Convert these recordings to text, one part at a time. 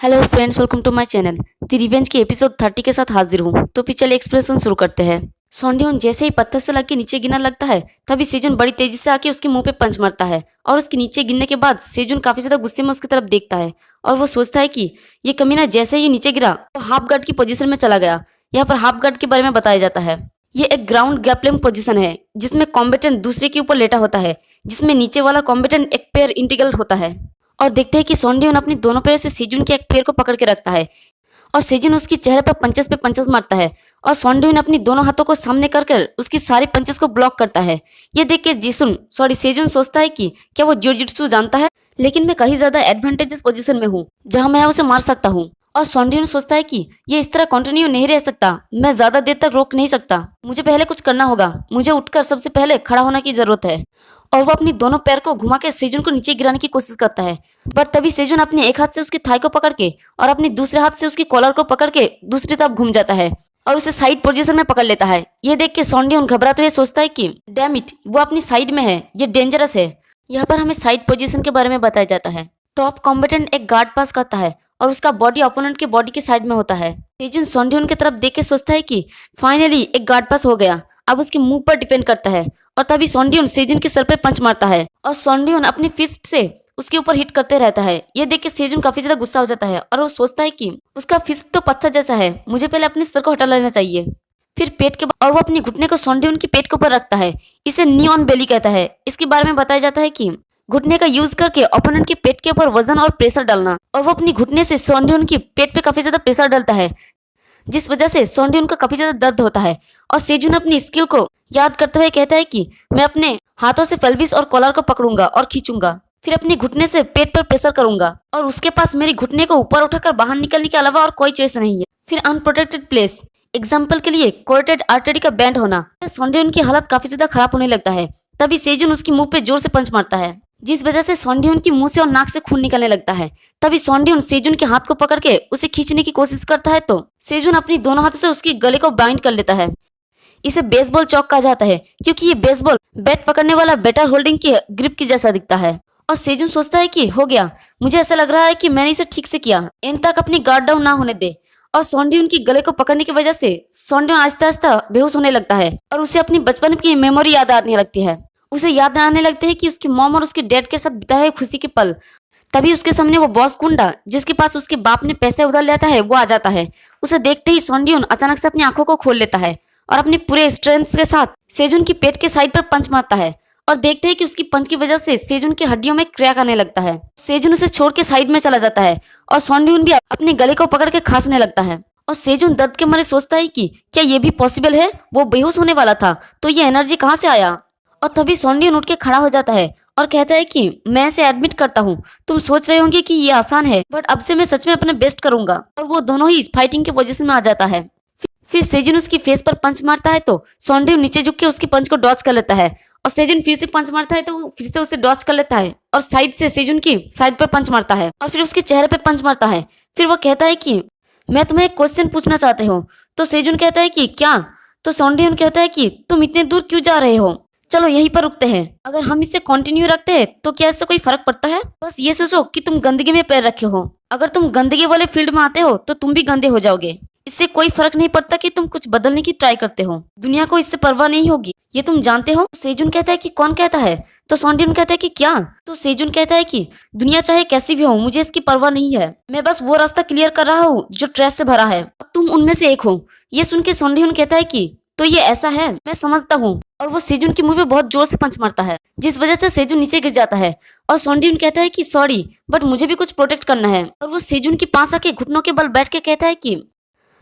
Hello friends, welcome to my channel. The revenge के episode 30 के साथ हाजिर हूँ। तो पिछले एक्सप्रेशन शुरू करते हैं। सोंडियोन जैसे ही पत्थर से लग के नीचे गिरने लगता है तभी सेजुन बड़ी तेजी से आके उसके मुंह पे पंच मारता है और उसके नीचे गिरने के बाद सेजुन काफी ज्यादा गुस्से में उसकी तरफ देखता है और वो सोचता है कि ये कमीना जैसे ही नीचे गिरा तो हाफ गार्ड की पोजीशन में चला गया। यहाँ पर हाफ गार्ड के बारे में बताया जाता है। ये एक ग्राउंड ग्रैपलिंग पोजीशन है जिसमें कॉम्बेटेंट दूसरे के ऊपर लेटा होता है, जिसमें नीचे वाला कॉम्बेटेंट एक पैर इंटीग्रल होता है। और देखते हैं कि सोंडियोन अपने दोनों पैरों से सेजुन के एक पैर को पकड़ के रखता है और सेजुन उसकी चेहरे पर पंचेस पे पंचेस मारता है और सोंडियोन अपनी दोनों हाथों को सामने कर उसकी सारी पंचेस को ब्लॉक करता है। ये देख के सेजुन सोचता है कि क्या वो जियोजित्सु जानता है, लेकिन मैं कहीं ज्यादा एडवांटेजेस पोजीशन में हूँ जहाँ मैं उसे मार सकता हूँ। और सोंडियोन सोचता है कि ये इस तरह कंटिन्यू नहीं रह सकता, मैं ज्यादा देर तक रोक नहीं सकता, मुझे पहले कुछ करना होगा, मुझे उठकर सबसे पहले खड़ा होने की जरूरत है। और वो अपनी दोनों पैर को घुमा के सेजुन को नीचे गिराने की कोशिश करता है, पर तभी सेजुन अपने एक हाथ से उसकी थाई को पकड़ के और अपने दूसरे हाथ से उसकी कॉलर को पकड़ के दूसरी तरफ घूम जाता है और उसे साइड पोजीशन में पकड़ लेता है। ये देख के सोंडियोन घबराते हुए सोचता है कि डैम इट, वो अपनी साइड में है, ये डेंजरस है। यहाँ पर हमें साइड पोजीशन के बारे में बताया जाता है। टॉप कॉम्बेटेंट एक गार्ड पास करता है और उसका बॉडी ओपोनेंट के बॉडी के साइड में होता है। सेजुन सोंडियोन की तरफ देख के सोचता है कि फाइनली एक गार्ड पास हो गया, अब उसके मुंह पर डिपेंड करता है। और तभी सोंडियोन सेजुन के सर पे पंच मारता है और सोंडियोन अपनी फिस्ट से उसके ऊपर हिट करते रहता है। ये देख के सेजुन काफी ज्यादा गुस्सा हो जाता है और वो सोचता है कि उसका फिस्ट तो पत्थर जैसा है, मुझे पहले अपने सर को हटा लेना चाहिए। फिर पेट के और वो अपनी घुटने को सोंडियोन की पेट के ऊपर रखता है। इसे नी ऑन बेली कहता है। इसके बारे में बताया जाता है कि घुटने का यूज करके ओपोनेंट के पेट के ऊपर वजन और प्रेशर डालना, और वो अपनी घुटने से सोंडियोन की पेट पे काफी ज्यादा प्रेशर डालता है, जिस वजह से सोंडियोन को काफी ज्यादा दर्द होता है। और सेजुन अपनी स्किल को याद करते हुए कहता है कि मैं अपने हाथों से पेल्विस और कॉलर को पकड़ूंगा और खींचूंगा, फिर अपने घुटने से पेट पर प्रेशर करूंगा और उसके पास मेरी घुटने को ऊपर उठाकर बाहर निकलने के अलावा और कोई चॉइस नहीं है। फिर अनप्रोटेक्टेड प्लेस, एग्जाम्पल के लिए कोरेटेड आर्टरी का बैंड होना। सोंडियोन की हालत काफी ज्यादा खराब होने लगता है। तभी सेजुन उसकी मुंह पे जोर से पंच मारता है, जिस वजह से सोंडियोन की मुंह से और नाक से खून निकलने लगता है। तभी सोंडियोन सेजुन के हाथ को पकड़ के उसे खींचने की कोशिश करता है तो सेजुन अपनी दोनों हाथों से उसकी गले को बाइंड कर लेता है। इसे बेसबॉल चॉक कहा जाता है क्योंकि ये बेसबॉल बैट पकड़ने वाला बैटर होल्डिंग की ग्रिप की जैसा दिखता है। और सेजुन सोचता है कि हो गया, मुझे ऐसा लग रहा है कि मैंने इसे ठीक से किया, एंड तक अपनी गार्ड डाउन ना होने दे। और सोंडियोन की गले को पकड़ने की वजह से सोंडियोन आहिस्ता आहिस्ता बेहोश होने लगता है और उसे अपनी बचपन की मेमोरी याद आने लगती है। उसे याद आने लगते हैं कि उसकी मॉम और उसके डैड के साथ बिताए हुए खुशी के पल। तभी उसके सामने वो बॉस गुंडा जिसके पास उसके बाप ने पैसे उधार लेता है वो आ जाता है। उसे देखते ही सोंडियोन अचानक से अपनी आंखों को खोल लेता है और अपनी पूरे स्ट्रेंथ के साथ सेजुन की पेट के साइड पर पंच मारता है और देखते हैं कि उसकी पंच की वजह से सेजुन की हड्डियों में क्रैक आने लगता है। सेजुन उसे छोड़ के साइड में चला जाता है और सोंडियोन भी अपने गले को पकड़ के खांसने लगता है। और सेजुन दर्द के मारे सोचता है कि क्या ये भी पॉसिबल है, वो बेहोश होने वाला था तो ये एनर्जी कहाँ से आया। और तभी सोंडियोन उठ के खड़ा हो जाता है और कहता है कि मैं इसे एडमिट करता हूँ, तुम सोच रहे होंगे कि ये आसान है, बट अब से मैं सच में अपना बेस्ट करूंगा। और वो दोनों ही फाइटिंग के पोजीशन में आ जाता है। फिर सेजुन उसकी फेस पर पंच मारता है तो सोंडियोन नीचे झुक के उसकी पंच को डॉच कर लेता है और सेजुन फिर से पंच मारता है तो वो फिर से उसे डॉच कर लेता है और साइड से सेजुन की साइड पर पंच मारता है और फिर उसके चेहरे पे पंच मारता है। फिर वो कहता है कि मैं तुम्हें एक क्वेश्चन पूछना चाहते हो। तो सेजुन कहता है कि क्या। तो सोंडियोन कहता है कि तुम इतने दूर क्यों जा रहे हो, चलो यहीं पर रुकते हैं, अगर हम इसे कंटिन्यू रखते हैं तो क्या इससे कोई फर्क पड़ता है। बस ये सोचो कि तुम गंदगी में पैर रखे हो, अगर तुम गंदगी वाले फील्ड में आते हो तो तुम भी गंदे हो जाओगे। इससे कोई फर्क नहीं पड़ता कि तुम कुछ बदलने की ट्राई करते हो, दुनिया को इससे परवाह नहीं होगी, ये तुम जानते हो। सेजुन कहता है कि कौन कहता है। तो सोंडियोन कहता है कि क्या। तो सेजुन कहता है कि दुनिया चाहे कैसी भी हो मुझे इसकी परवाह नहीं है, मैं बस वो रास्ता क्लियर कर रहा हूँ जो ट्रेस से भरा है, तुम उनमें से एक हो। ये सुन के सोंडियोन कहता है कि तो ये ऐसा है, मैं समझता हूँ। और वो सेजुन के मुंह पे बहुत जोर से पंच मारता है, जिस वजह से सेजुन नीचे गिर जाता है। और सोंडियोन कहता है कि सॉरी, बट मुझे भी कुछ प्रोटेक्ट करना है। और वो सेजुन के पास आके घुटनों के बल बैठ के कहता है कि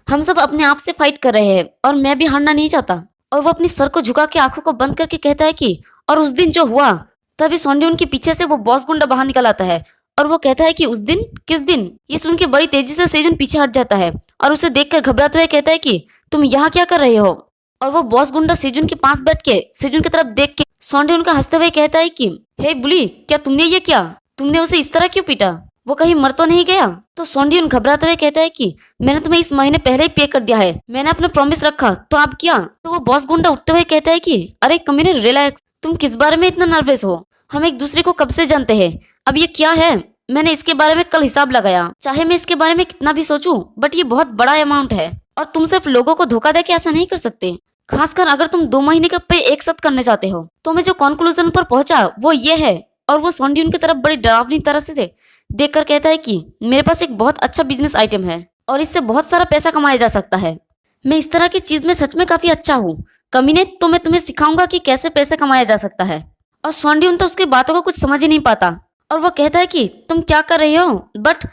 हम सब अपने आप से फाइट कर रहे हैं और मैं भी हारना नहीं चाहता। और वो अपनी सर को झुका के आंखों को बंद करके कहता है कि और उस दिन जो हुआ। तभी सोंडियोन के पीछे से वो बॉस गुंडा बाहर निकल आता है और वो कहता है कि उस दिन, किस दिन। ये सुन के बड़ी तेजी से सेजुन पीछे हट जाता है और उसे देखकर घबराते हुए कहता है कि तुम यहाँ क्या कर रहे हो। और वो बॉस गुंडा सेजुन के पास बैठ के सेजुन की तरफ देख के सोंडियोन का हंसते हुए कहता है कि हे बुली, क्या तुमने ये किया, तुमने उसे इस तरह क्यों पीटा, वो कहीं मर तो नहीं गया। तो सोंडियोन घबराते हुए कहता है कि मैंने तुम्हें इस महीने पहले ही पे कर दिया है, मैंने अपना प्रॉमिस रखा तो आप क्या। तो वो बॉस गुंडा उठते हुए कहता है कि अरे कमीने रिलैक्स, तुम किस बारे में इतना नर्वस हो, हम एक दूसरे को कब से जानते हैं, अब ये क्या है। मैंने इसके बारे में कल हिसाब लगाया, चाहे मैं इसके बारे में कितना भी सोचूं, बट ये बहुत बड़ा अमाउंट है और तुम सिर्फ लोगों को धोखा देके ऐसा नहीं कर सकते। खासकर अगर तुम 2 महीने का पे एक साथ करने चाहते हो। तो मैं जो कंक्लूजन पर पहुंचा वो ये है, और वो सॉन्ड्यून की तरफ बड़ी डरावनी तरह से देखकर कहता है कि मेरे पास एक बहुत अच्छा बिजनेस आइटम है और इससे बहुत सारा पैसा कमाया जा सकता है। मैं इस तरह की चीज में सच में काफी अच्छा हूँ कमीने, तो मैं तुम्हें सिखाऊंगा कि कैसे पैसे कमाया जा सकता है। और सॉन्ड्यून तो उसकी बातों को कुछ समझ ही नहीं पाता और वो कहता है कि तुम क्या कर रहे हो, बट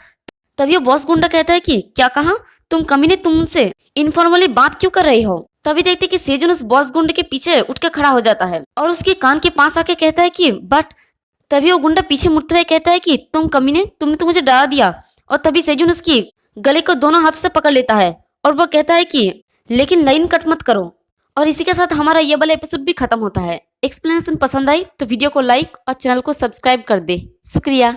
तभी वो बॉस गुंडा कहता है कि क्या कहा तुम कमीने, तुमसे इनफॉर्मली बात क्यों कर रहे हो। तभी देखते कि सेजुन उस बॉस गुंडे के पीछे उठ के खड़ा हो जाता है और उसके कान के पास आके कहता है कि बट तभी वो गुंडा पीछे मुड़ते हुए कहता है कि तुम कमीने, तुमने तो मुझे डरा दिया। और तभी सेजुन उसकी गले को दोनों हाथों से पकड़ लेता है और वो कहता है कि लेकिन लाइन कट मत करो। और इसी के साथ हमारा ये वाला एपिसोड भी खत्म होता है। एक्सप्लेनेशन पसंद आई तो वीडियो को लाइक और चैनल को सब्सक्राइब कर दे। शुक्रिया।